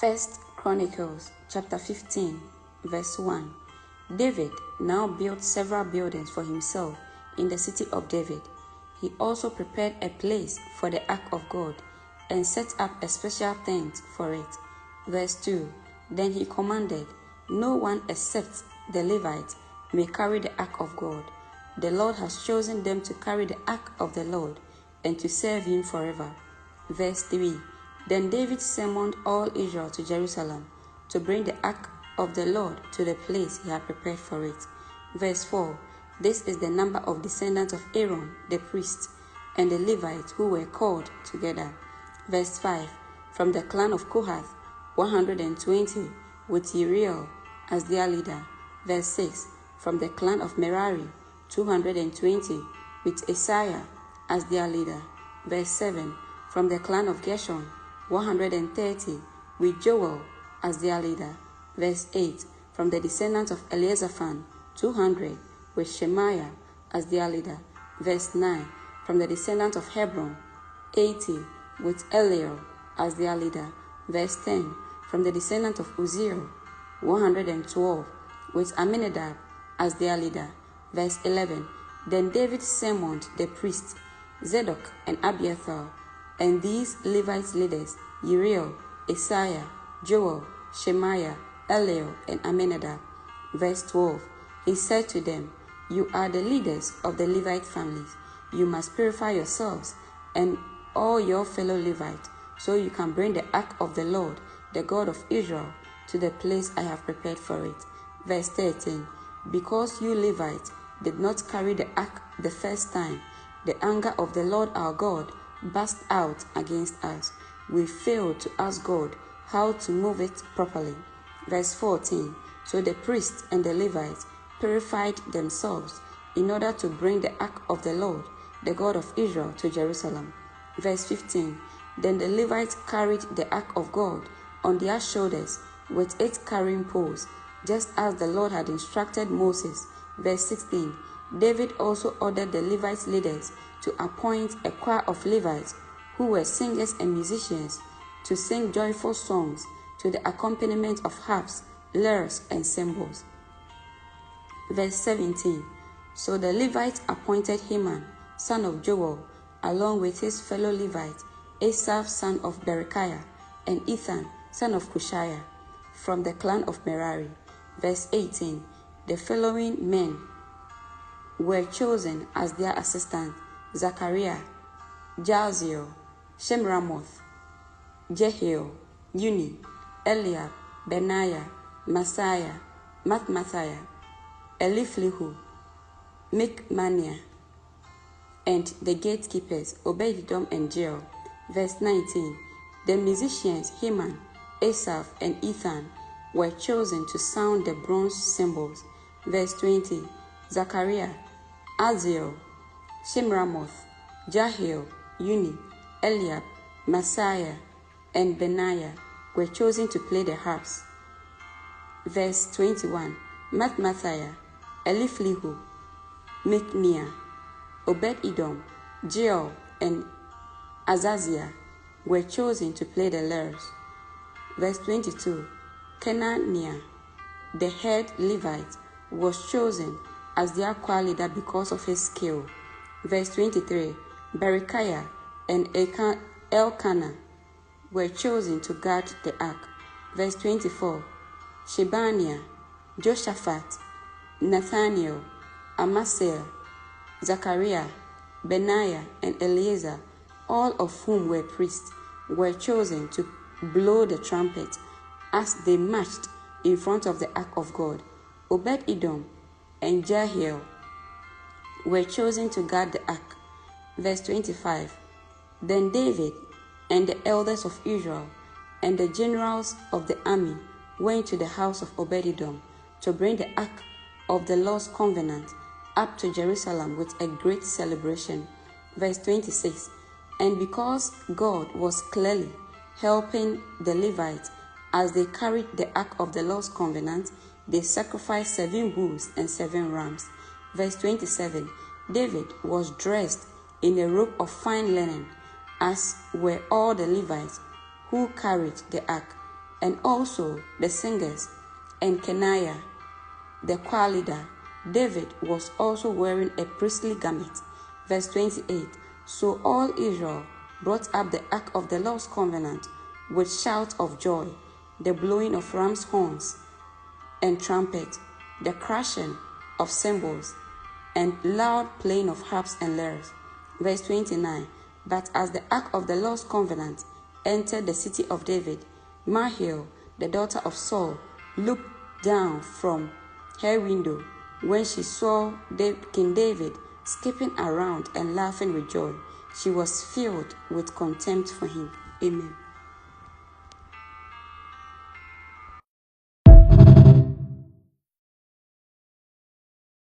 First Chronicles chapter 15 verse 1. David now built several buildings for himself in the city of David. He also prepared a place for the ark of God and set up a special tent for it. Verse 2. Then he commanded, no one except the Levites may carry the ark of God. The Lord has chosen them to carry the ark of the Lord and to serve him forever. Verse 3. Then David summoned all Israel to Jerusalem to bring the ark of the Lord to the place he had prepared for it. Verse 4. This is the number of descendants of Aaron the priest and the Levites who were called together. Verse 5. From the clan of Kohath, 120, with Uriel as their leader. Verse 6. From the clan of Merari, 220, with Isaiah as their leader. Verse 7. From the clan of Gershon, 130, with Joel as their leader. Verse 8. From the descendants of Eliasaphan, 200, with Shemaiah as their leader. Verse 9. From the descendants of Hebron, 80, with Eliel as their leader. Verse 10. From the descendants of Uzziel, 112, with Aminadab as their leader. Verse 11. Then David summoned the priests, Zadok and Abiathar, and these Levites leaders, Uriel, Isaiah, Joel, Shemaiah, Eliel, and Aminadab. Verse 12. He said to them, you are the leaders of the Levite families. You must purify yourselves and all your fellow Levites, so you can bring the ark of the Lord, the God of Israel, to the place I have prepared for it. Verse 13. Because you Levites did not carry the ark the first time, the anger of the Lord our God burst out against us. We failed to ask God how to move it properly. Verse 14. So the priests and the Levites purified themselves in order to bring the ark of the Lord, the God of Israel, to Jerusalem. Verse 15. Then the Levites carried the ark of God on their shoulders with 8 carrying poles, just as the Lord had instructed Moses. Verse 16. David also ordered the Levites leaders to appoint a choir of Levites who were singers and musicians to sing joyful songs to the accompaniment of harps, lyres, and cymbals. Verse 17. So the Levites appointed Heman, son of Joel, along with his fellow Levites, Asaph, son of Berechiah, and Ethan, son of Cushiah, from the clan of Merari. Verse 18. The following men were chosen as their assistants: Zachariah, Jaaziel, Shemramoth, Jehiel, Uni, Eliab, Benaiah, Messiah, Matmathiah, Eliflihu, Mikmaniah, and the gatekeepers, Obed-Edom and Jeiel. Verse 19. The musicians Heman, Asaph, and Ethan were chosen to sound the bronze cymbals. Verse 20. Zachariah, Aziel, Shemramoth, Jehiel, Uni, Eliab, Messiah, and Benaiah were chosen to play the harps. Verse 21. Matmathiah, Eliflihu, Mikniah, Obed-Edom, Jeiel, and Azaziah were chosen to play the lyres. Verse 22. Kenaniah, the head Levite, was chosen as their choir leader because of his skill. Verse 23. Berechiah and Elkanah were chosen to guard the ark. Verse 24. Shebaniah, Joshaphat, Nathaniel, Amasiel, Zachariah, Benaiah, and Eleazar, all of whom were priests, were chosen to blow the trumpet as they marched in front of the ark of God. Obed-Edom and Jehiel were chosen to guard the ark. Verse 25. Then David and the elders of Israel and the generals of the army went to the house of Obed-Edom to bring the ark of the Lord's covenant up to Jerusalem with a great celebration. Verse 26. And because God was clearly helping the Levites as they carried the ark of the Lord's covenant, they sacrificed 7 bulls and 7 rams. Verse 27. David was dressed in a robe of fine linen, as were all the Levites who carried the ark, and also the singers, and Kenaiah, the choir leader. David was also wearing a priestly garment. Verse 28. So all Israel brought up the ark of the Lord's covenant with shouts of joy, the blowing of ram's horns and trumpet, the crashing of cymbals, and loud playing of harps and lyres. Verse 29. But as the ark of the Lord's covenant entered the city of David, Mahil, the daughter of Saul, looked down from her window when she saw King David skipping around and laughing with joy. She was filled with contempt for him. Amen.